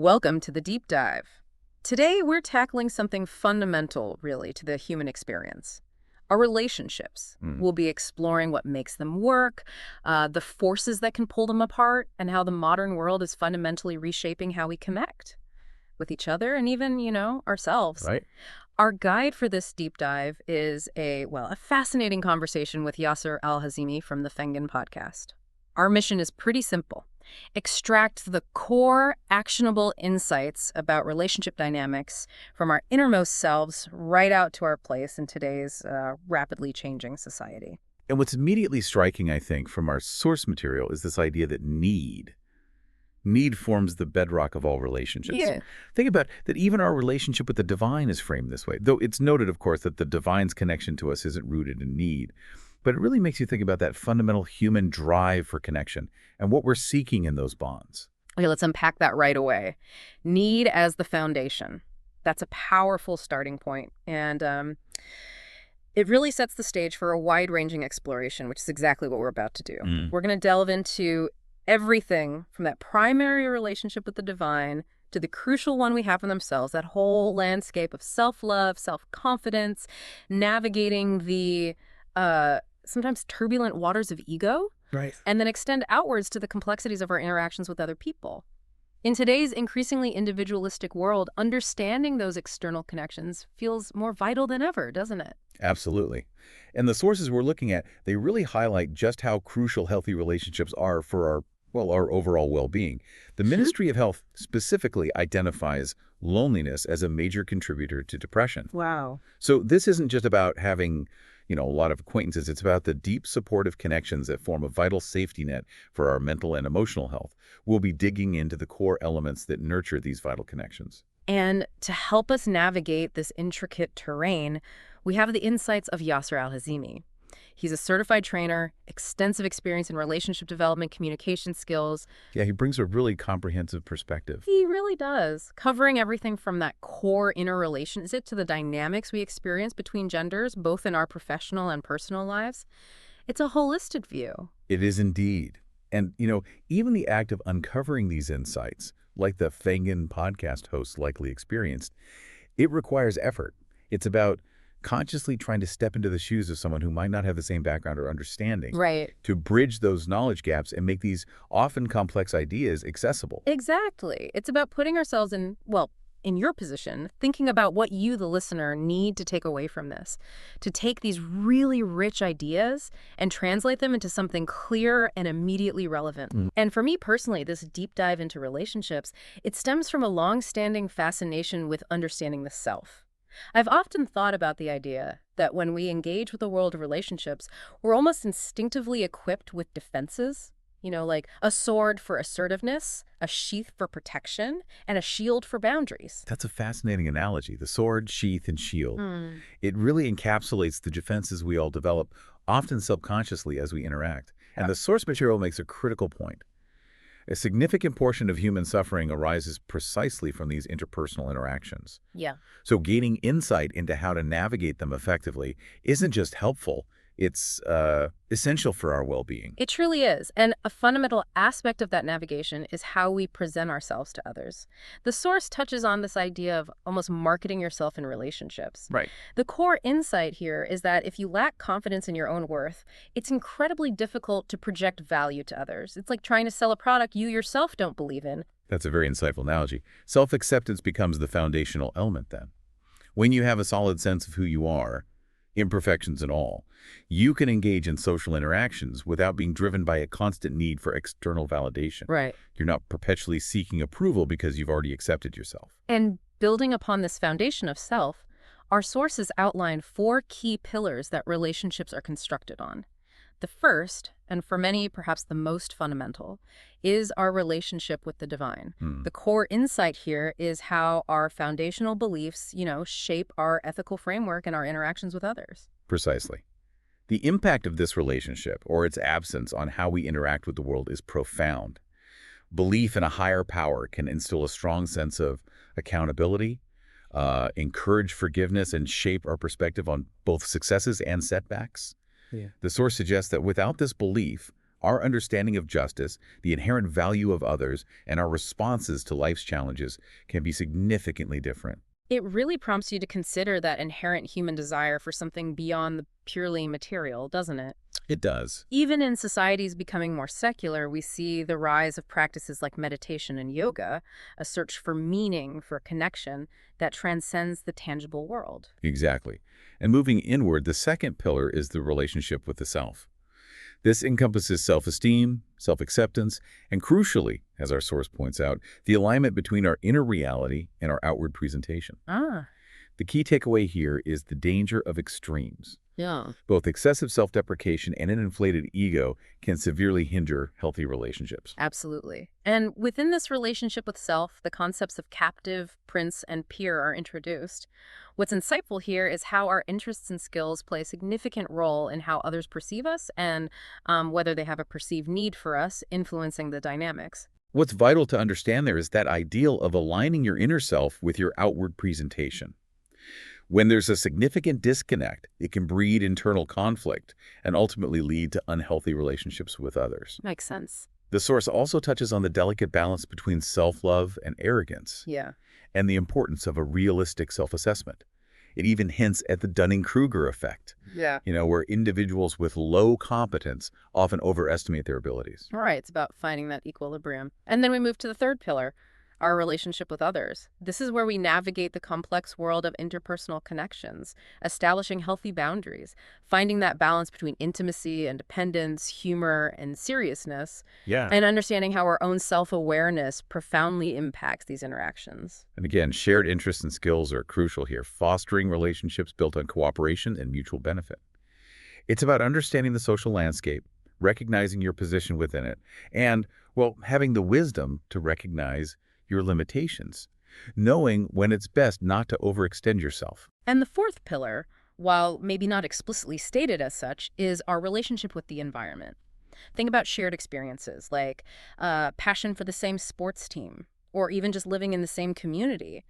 Welcome to the Deep Dive. Today, we're tackling something fundamental, really, to the human experience. Our relationships. We'll be exploring what makes them work, the forces that can pull them apart, and how the modern world is fundamentally reshaping how we connect with each other and even, ourselves. Right. Our guide for this deep dive is a fascinating conversation with Yasser Al-Hazimi from the Fengen podcast. Our mission is pretty simple. Extract the core, actionable insights about relationship dynamics from our innermost selves right out to our place in today's rapidly changing society. And what's immediately striking, I think, from our source material is this idea that need forms the bedrock of all relationships. Yeah. Think about that even our relationship with the divine is framed this way, though it's noted, of course, that the divine's connection to us isn't rooted in need. But it really makes you think about that fundamental human drive for connection and what we're seeking in those bonds. Okay, let's unpack that right away. Need as the foundation. That's a powerful starting point. And it really sets the stage for a wide-ranging exploration, which is exactly what we're about to do. We're going to delve into everything from that primary relationship with the divine to the crucial one we have in themselves, that whole landscape of self-love, self-confidence, navigating the sometimes turbulent waters of ego, right, and then extend outwards to the complexities of our interactions with other people. In today's increasingly individualistic world, understanding those external connections feels more vital than ever, doesn't it? Absolutely. And the sources we're looking at, they really highlight just how crucial healthy relationships are for our overall well-being. The Ministry of Health specifically identifies loneliness as a major contributor to depression. Wow. So this isn't just about having a lot of acquaintances. It's about the deep supportive connections that form a vital safety net for our mental and emotional health. We'll be digging into the core elements that nurture these vital connections. And to help us navigate this intricate terrain, we have the insights of Yasser Al-Hazimi. He's a certified trainer, extensive experience in relationship development, communication skills. Yeah, he brings a really comprehensive perspective. He really does, covering everything from that core inner relationship to the dynamics we experience between genders, both in our professional and personal lives. It's a holistic view. It is indeed. And, even the act of uncovering these insights, like the Fengen podcast hosts likely experienced, it requires effort. It's about consciously trying to step into the shoes of someone who might not have the same background or understanding. Right. To bridge those knowledge gaps and make these often complex ideas accessible. Exactly. It's about putting ourselves in your position, thinking about what you, the listener, need to take away from this, to take these really rich ideas and translate them into something clear and immediately relevant. And for me personally, this deep dive into relationships, it stems from a long-standing fascination with understanding the self. I've often thought about the idea that when we engage with the world of relationships, we're almost instinctively equipped with defenses, like a sword for assertiveness, a sheath for protection, and a shield for boundaries. That's a fascinating analogy, the sword, sheath, and shield. It really encapsulates the defenses we all develop, often subconsciously as we interact. And the source material makes a critical point. A significant portion of human suffering arises precisely from these interpersonal interactions. Yeah. So gaining insight into how to navigate them effectively isn't just helpful, it's essential for our well-being. It truly is. And a fundamental aspect of that navigation is how we present ourselves to others. The source touches on this idea of almost marketing yourself in relationships. Right. The core insight here is that if you lack confidence in your own worth, it's incredibly difficult to project value to others. It's like trying to sell a product you yourself don't believe in. That's a very insightful analogy. Self-acceptance becomes the foundational element then. When you have a solid sense of who you are, imperfections and all, you can engage in social interactions without being driven by a constant need for external validation. Right. You're not perpetually seeking approval because you've already accepted yourself. And building upon this foundation of self, our sources outline 4 key pillars that relationships are constructed on. The first, and for many perhaps the most fundamental, is our relationship with the divine. The core insight here is how our foundational beliefs, shape our ethical framework and our interactions with others. Precisely. The impact of this relationship, or its absence, on how we interact with the world is profound. Belief in a higher power can instill a strong sense of accountability, encourage forgiveness, and shape our perspective on both successes and setbacks. Yeah. The source suggests that without this belief, Our understanding of justice, the inherent value of others, and our responses to life's challenges can be significantly different. It really prompts you to consider that inherent human desire for something beyond the purely material, doesn't it? It does. Even in societies becoming more secular, we see the rise of practices like meditation and yoga, a search for meaning, for connection that transcends the tangible world. Exactly. And moving inward, the second pillar is the relationship with the self. This encompasses self-esteem, self-acceptance, and crucially, as our source points out, the alignment between our inner reality and our outward presentation. Ah, The key takeaway here is the danger of extremes. yeah. Both excessive self-deprecation and an inflated ego can severely hinder healthy relationships. Absolutely. And within this relationship with self, the concepts of captive, prince, and peer are introduced. What's insightful here is how our interests and skills play a significant role in how others perceive us and whether they have a perceived need for us, influencing the dynamics. What's vital to understand there is that ideal of aligning your inner self with your outward presentation. When there's a significant disconnect, it can breed internal conflict and ultimately lead to unhealthy relationships with others. Makes sense. The source also touches on the delicate balance between self-love and arrogance, Yeah. and the importance of a realistic self-assessment. It even hints at the Dunning-Kruger effect, Yeah. where individuals with low competence often overestimate their abilities. All right, it's about finding that equilibrium. And then we move to the third pillar, our relationship with others. This is where we navigate the complex world of interpersonal connections, establishing healthy boundaries, finding that balance between intimacy and dependence, humor and seriousness, Yeah. and understanding how our own self-awareness profoundly impacts these interactions. And again, shared interests and skills are crucial here, fostering relationships built on cooperation and mutual benefit. It's about understanding the social landscape, recognizing your position within it, and, well, having the wisdom to recognize your limitations, knowing when it's best not to overextend yourself. And the fourth pillar, while maybe not explicitly stated as such, is our relationship with the environment. Think about shared experiences like passion for the same sports team or even just living in the same community.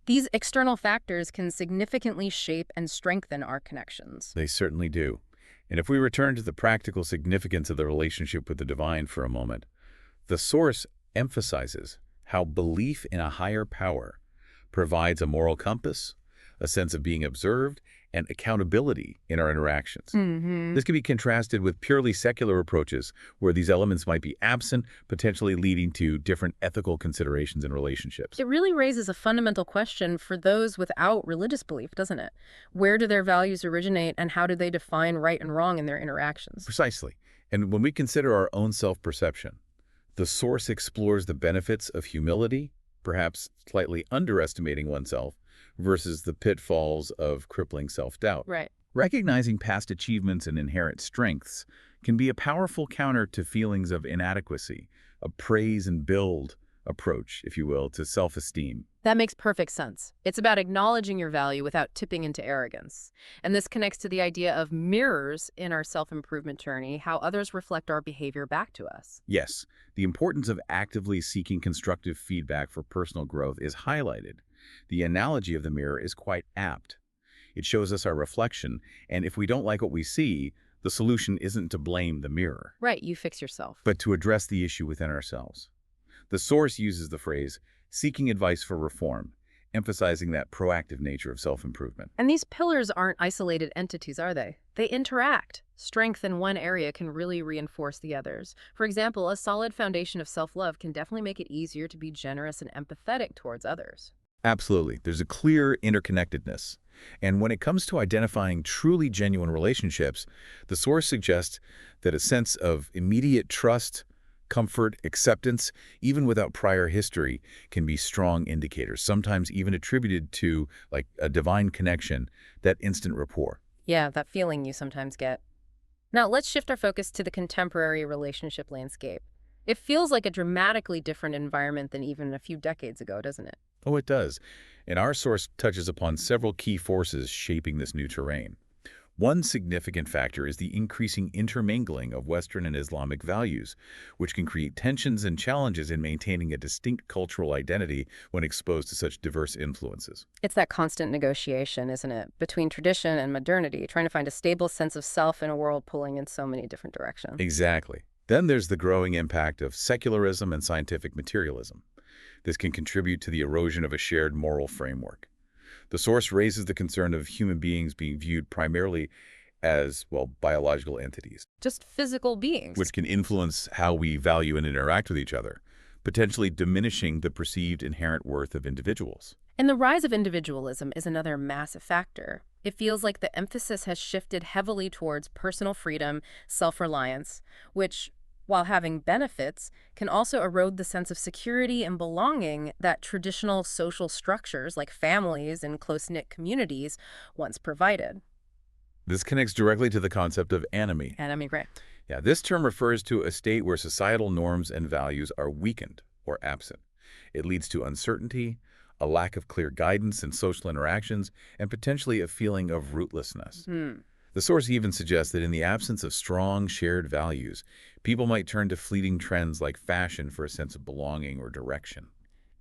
These external factors can significantly shape and strengthen our connections. They certainly do. And if we return to the practical significance of the relationship with the divine for a moment, the source emphasizes how belief in a higher power provides a moral compass, a sense of being observed, and accountability in our interactions. This can be contrasted with purely secular approaches, where these elements might be absent, potentially leading to different ethical considerations in relationships. It really raises a fundamental question for those without religious belief, doesn't it? Where do their values originate and how do they define right and wrong in their interactions? Precisely. And when we consider our own self-perception, the source explores the benefits of humility, perhaps slightly underestimating oneself, versus the pitfalls of crippling self-doubt. Right. Recognizing past achievements and inherent strengths can be a powerful counter to feelings of inadequacy, a praise and build approach, if you will, to self-esteem. That makes perfect sense. It's about acknowledging your value without tipping into arrogance. And this connects to the idea of mirrors in our self-improvement journey, how others reflect our behavior back to us. Yes, the importance of actively seeking constructive feedback for personal growth is highlighted. The analogy of the mirror is quite apt. It shows us our reflection, and if we don't like what we see, the solution isn't to blame the mirror, Right, you fix yourself. but to address the issue within ourselves. The source uses the phrase, seeking advice for reform, emphasizing that proactive nature of self-improvement. And these pillars aren't isolated entities, are they? They interact. Strength in one area can really reinforce the others. For example, a solid foundation of self-love can definitely make it easier to be generous and empathetic towards others. Absolutely. There's a clear interconnectedness. And when it comes to identifying truly genuine relationships, the source suggests that a sense of immediate trust, comfort, acceptance, even without prior history, can be strong indicators, sometimes even attributed to like a divine connection, that instant rapport. Yeah, that feeling you sometimes get. Now, let's shift our focus to the contemporary relationship landscape. It feels like a dramatically different environment than even a few decades ago, doesn't it? Oh, it does. And our source touches upon several key forces shaping this new terrain. One significant factor is the increasing intermingling of Western and Islamic values, which can create tensions and challenges in maintaining a distinct cultural identity when exposed to such diverse influences. It's that constant negotiation, isn't it, between tradition and modernity, trying to find a stable sense of self in a world pulling in so many different directions. Exactly. Then there's the growing impact of secularism and scientific materialism. This can contribute to the erosion of a shared moral framework. The source raises the concern of human beings being viewed primarily as, well, biological entities. Just physical beings. Which can influence how we value and interact with each other, potentially diminishing the perceived inherent worth of individuals. And the rise of individualism is another massive factor. It feels like the emphasis has shifted heavily towards personal freedom, self-reliance, which, while having benefits, can also erode the sense of security and belonging that traditional social structures like families and close-knit communities once provided. This connects directly to the concept of anomie. Anomie, right. Yeah, this term refers to a state where societal norms and values are weakened or absent. It leads to uncertainty, a lack of clear guidance in social interactions, and potentially a feeling of rootlessness. The source even suggests that in the absence of strong shared values, people might turn to fleeting trends like fashion for a sense of belonging or direction.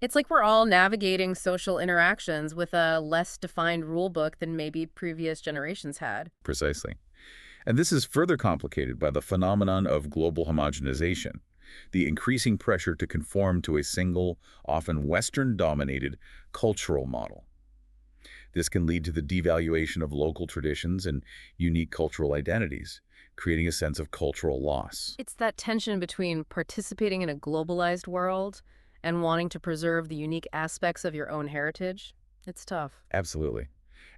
It's like we're all navigating social interactions with a less defined rule book than maybe previous generations had. Precisely. And this is further complicated by the phenomenon of global homogenization, the increasing pressure to conform to a single, often Western-dominated, cultural model. This can lead to the devaluation of local traditions and unique cultural identities, creating a sense of cultural loss. It's that tension between participating in a globalized world and wanting to preserve the unique aspects of your own heritage. It's tough. Absolutely.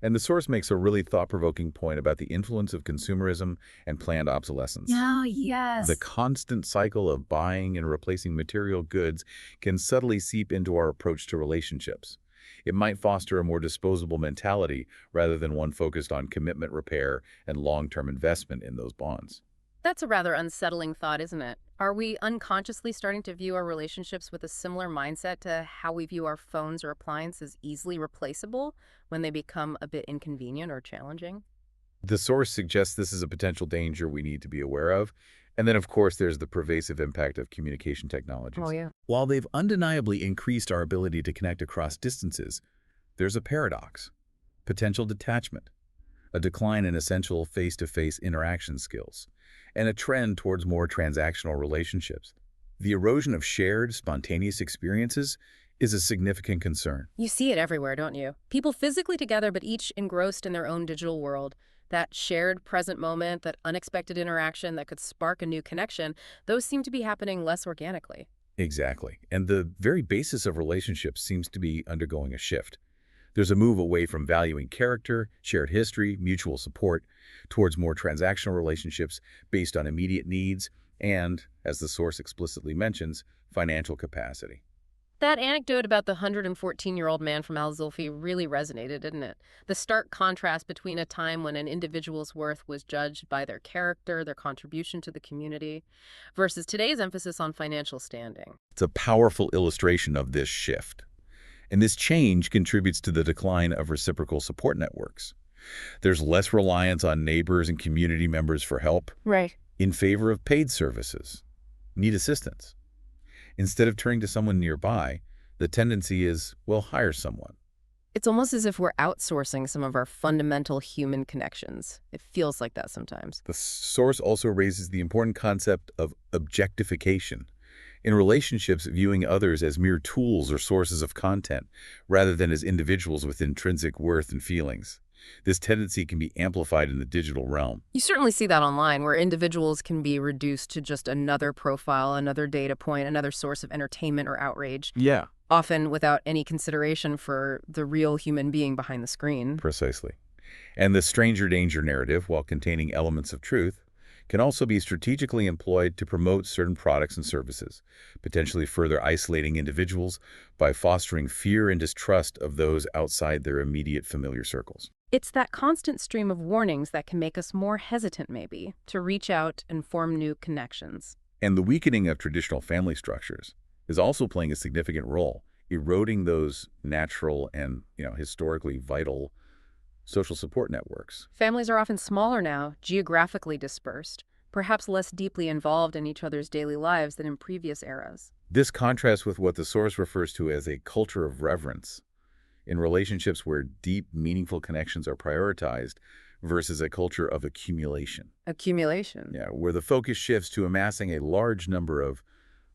And the source makes a really thought-provoking point about the influence of consumerism and planned obsolescence. Oh, yes. The constant cycle of buying and replacing material goods can subtly seep into our approach to relationships. It might foster a more disposable mentality rather than one focused on commitment repair and long-term investment in those bonds. That's a rather unsettling thought, isn't it? Are we unconsciously starting to view our relationships with a similar mindset to how we view our phones or appliances easily replaceable when they become a bit inconvenient or challenging? The source suggests this is a potential danger we need to be aware of. And then, of course, there's the pervasive impact of communication technologies. Oh, yeah. While they've undeniably increased our ability to connect across distances, there's a paradox: potential detachment, a decline in essential face-to-face interaction skills, and a trend towards more transactional relationships. The erosion of shared, spontaneous experiences is a significant concern. You see it everywhere, don't you? People physically together, but each engrossed in their own digital world. That shared present moment, that unexpected interaction that could spark a new connection, those seem to be happening less organically. Exactly. And the very basis of relationships seems to be undergoing a shift. There's a move away from valuing character, shared history, mutual support, towards more transactional relationships based on immediate needs and, as the source explicitly mentions, financial capacity. That anecdote about the 114-year-old man from Al-Zulfi really resonated, didn't it? The stark contrast between a time when an individual's worth was judged by their character, their contribution to the community, versus today's emphasis on financial standing. It's a powerful illustration of this shift. And this change contributes to the decline of reciprocal support networks. There's less reliance on neighbors and community members for help. Right. In favor of paid services. Need assistance. Instead of turning to someone nearby, the tendency is, well, hire someone. It's almost as if we're outsourcing some of our fundamental human connections. It feels like that sometimes. The source also raises the important concept of objectification. In relationships, viewing others as mere tools or sources of content, rather than as individuals with intrinsic worth and feelings. This tendency can be amplified in the digital realm. You certainly see that online, where individuals can be reduced to just another profile, another data point, another source of entertainment or outrage. Yeah. Often without any consideration for the real human being behind the screen. Precisely. And the stranger danger narrative, while containing elements of truth, can also be strategically employed to promote certain products and services, potentially further isolating individuals by fostering fear and distrust of those outside their immediate familiar circles. It's that constant stream of warnings that can make us more hesitant, maybe, to reach out and form new connections. And the weakening of traditional family structures is also playing a significant role, eroding those natural and, historically vital social support networks. Families are often smaller now, geographically dispersed, perhaps less deeply involved in each other's daily lives than in previous eras. This contrasts with what the source refers to as a culture of reverence. In relationships where deep, meaningful connections are prioritized, versus a culture of accumulation. Accumulation. Yeah, where the focus shifts to amassing a large number of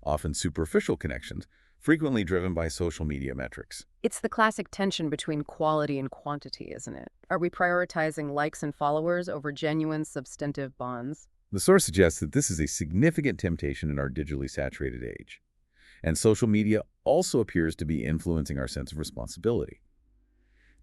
often superficial connections, frequently driven by social media metrics. It's the classic tension between quality and quantity, isn't it? Are we prioritizing likes and followers over genuine, substantive bonds? The source suggests that this is a significant temptation in our digitally saturated age. And social media also appears to be influencing our sense of responsibility.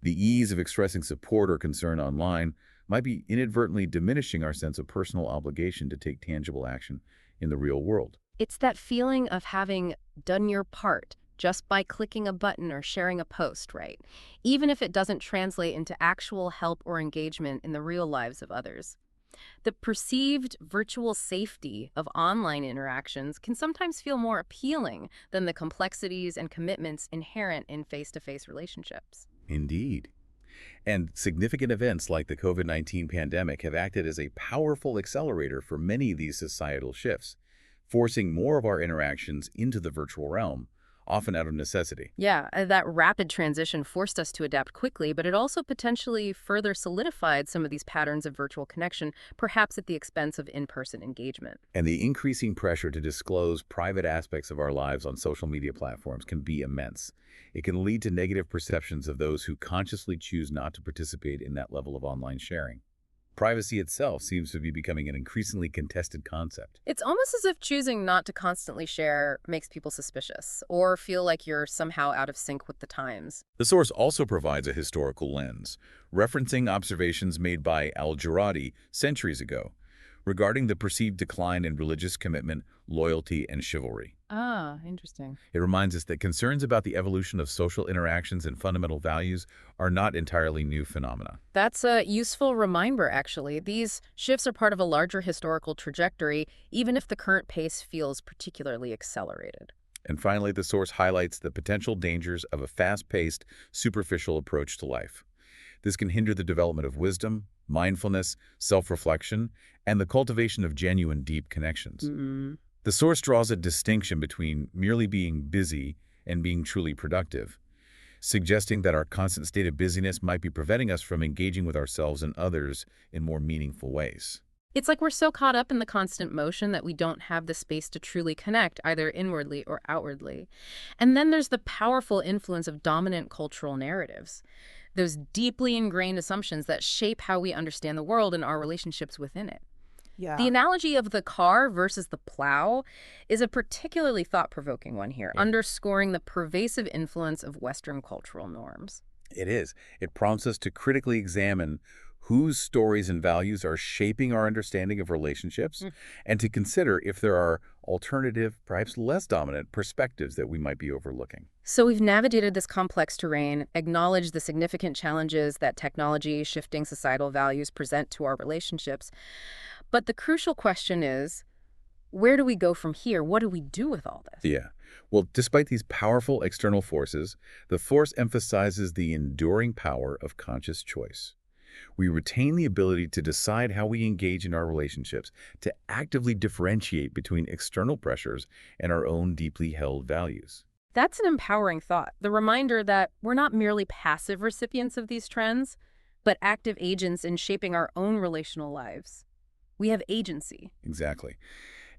The ease of expressing support or concern online might be inadvertently diminishing our sense of personal obligation to take tangible action in the real world. It's that feeling of having done your part just by clicking a button or sharing a post, right? Even if it doesn't translate into actual help or engagement in the real lives of others. The perceived virtual safety of online interactions can sometimes feel more appealing than the complexities and commitments inherent in face-to-face relationships. Indeed. And significant events like the COVID-19 pandemic have acted as a powerful accelerator for many of these societal shifts, forcing more of our interactions into the virtual realm, often out of necessity. Yeah, that rapid transition forced us to adapt quickly, but it also potentially further solidified some of these patterns of virtual connection, perhaps at the expense of in-person engagement. And the increasing pressure to disclose private aspects of our lives on social media platforms can be immense. It can lead to negative perceptions of those who consciously choose not to participate in that level of online sharing. Privacy itself seems to be becoming an increasingly contested concept. It's almost as if choosing not to constantly share makes people suspicious or feel like you're somehow out of sync with the times. The source also provides a historical lens, referencing observations made by al-Jurati centuries ago regarding the perceived decline in religious commitment, loyalty, and chivalry. Ah, interesting. It reminds us that concerns about the evolution of social interactions and fundamental values are not entirely new phenomena. That's a useful reminder, actually. These shifts are part of a larger historical trajectory, even if the current pace feels particularly accelerated. And finally, the source highlights the potential dangers of a fast-paced, superficial approach to life. This can hinder the development of wisdom, mindfulness, self-reflection, and the cultivation of genuine, deep connections. The source draws a distinction between merely being busy and being truly productive, suggesting that our constant state of busyness might be preventing us from engaging with ourselves and others in more meaningful ways. It's like we're so caught up in the constant motion that we don't have the space to truly connect, either inwardly or outwardly. And then there's the powerful influence of dominant cultural narratives, those deeply ingrained assumptions that shape how we understand the world and our relationships within it. Yeah. The analogy of the car versus the plow is a particularly thought-provoking one here, underscoring the pervasive influence of Western cultural norms. It is. It prompts us to critically examine whose stories and values are shaping our understanding of relationships, and to consider if there are alternative, perhaps less dominant perspectives that we might be overlooking. So we've navigated this complex terrain, acknowledged the significant challenges that technology, shifting societal values present to our relationships. But the crucial question is, where do we go from here? What do we do with all this? Yeah. Well, despite these powerful external forces, the force emphasizes the enduring power of conscious choice. We retain the ability to decide how we engage in our relationships, to actively differentiate between external pressures and our own deeply held values. That's an empowering thought, the reminder that we're not merely passive recipients of these trends, but active agents in shaping our own relational lives. We have agency. Exactly.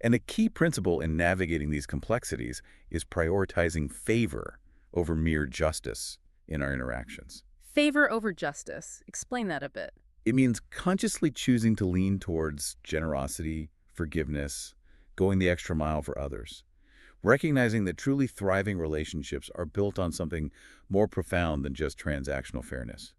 And a key principle in navigating these complexities is prioritizing favor over mere justice in our interactions. Favor over justice. Explain that a bit. It means consciously choosing to lean towards generosity, forgiveness, going the extra mile for others. Recognizing that truly thriving relationships are built on something more profound than just transactional fairness.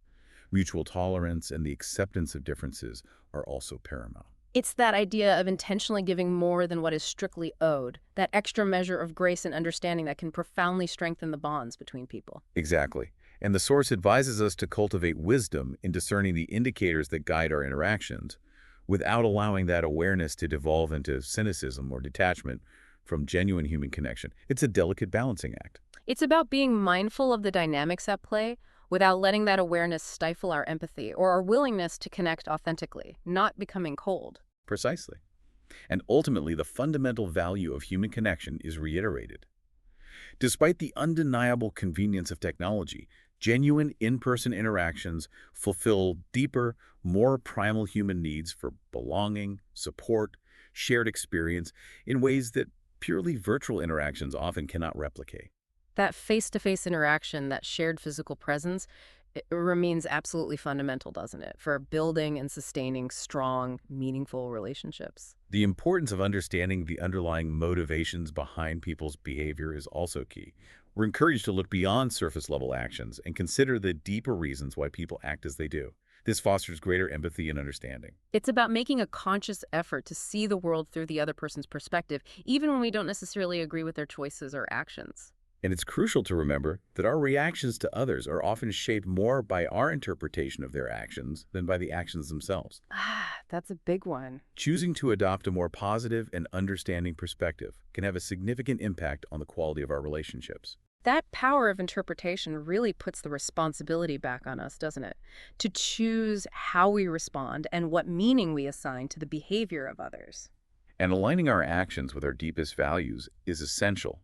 Mutual tolerance and the acceptance of differences are also paramount. It's that idea of intentionally giving more than what is strictly owed, that extra measure of grace and understanding that can profoundly strengthen the bonds between people. Exactly. And the source advises us to cultivate wisdom in discerning the indicators that guide our interactions, without allowing that awareness to devolve into cynicism or detachment from genuine human connection. It's a delicate balancing act. It's about being mindful of the dynamics at play, without letting that awareness stifle our empathy or our willingness to connect authentically, not becoming cold. Precisely. And ultimately, the fundamental value of human connection is reiterated. Despite the undeniable convenience of technology, Genuine in-person interactions fulfill deeper, more primal human needs for belonging, support, shared experience in ways that purely virtual interactions often cannot replicate. That face-to-face interaction, that shared physical presence, it remains absolutely fundamental, doesn't it, for building and sustaining strong, meaningful relationships. The importance of understanding the underlying motivations behind people's behavior is also key. We're encouraged to look beyond surface-level actions and consider the deeper reasons why people act as they do. This fosters greater empathy and understanding. It's about making a conscious effort to see the world through the other person's perspective, even when we don't necessarily agree with their choices or actions. And it's crucial to remember that our reactions to others are often shaped more by our interpretation of their actions than by the actions themselves. That's a big one. Choosing to adopt a more positive and understanding perspective can have a significant impact on the quality of our relationships. That power of interpretation really puts the responsibility back on us, doesn't it? To choose how we respond and what meaning we assign to the behavior of others. And aligning our actions with our deepest values is essential.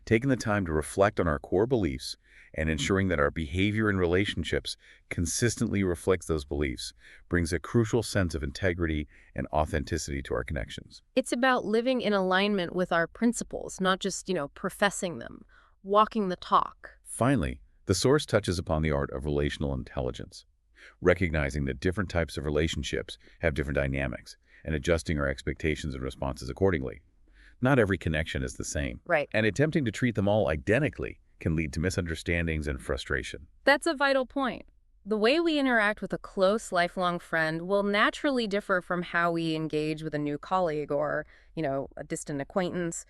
Taking the time to reflect on our core beliefs and ensuring that our behavior in relationships consistently reflects those beliefs brings a crucial sense of integrity and authenticity to our connections. It's about living in alignment with our principles, not just, professing them, walking the talk. Finally, the source touches upon the art of relational intelligence, recognizing that different types of relationships have different dynamics and adjusting our expectations and responses accordingly. Not every connection is the same. Right. And attempting to treat them all identically can lead to misunderstandings and frustration. That's a vital point. The way we interact with a close, lifelong friend will naturally differ from how we engage with a new colleague or, a distant acquaintance.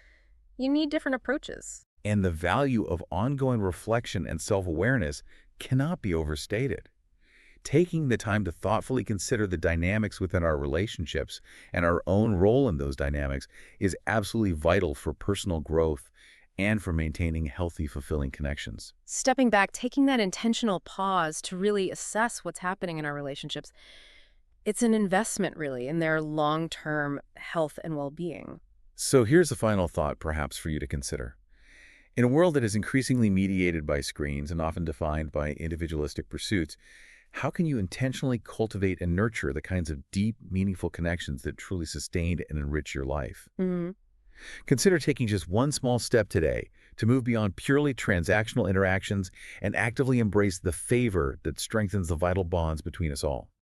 You need different approaches. And the value of ongoing reflection and self-awareness cannot be overstated. Taking the time to thoughtfully consider the dynamics within our relationships and our own role in those dynamics is absolutely vital for personal growth and for maintaining healthy, fulfilling connections. Stepping back, taking that intentional pause to really assess what's happening in our relationships, it's an investment, really, in their long-term health and well-being. So here's a final thought, perhaps, for you to consider. In a world that is increasingly mediated by screens and often defined by individualistic pursuits, how can you intentionally cultivate and nurture the kinds of deep, meaningful connections that truly sustain and enrich your life? Consider taking just one small step today to move beyond purely transactional interactions and actively embrace the favor that strengthens the vital bonds between us all.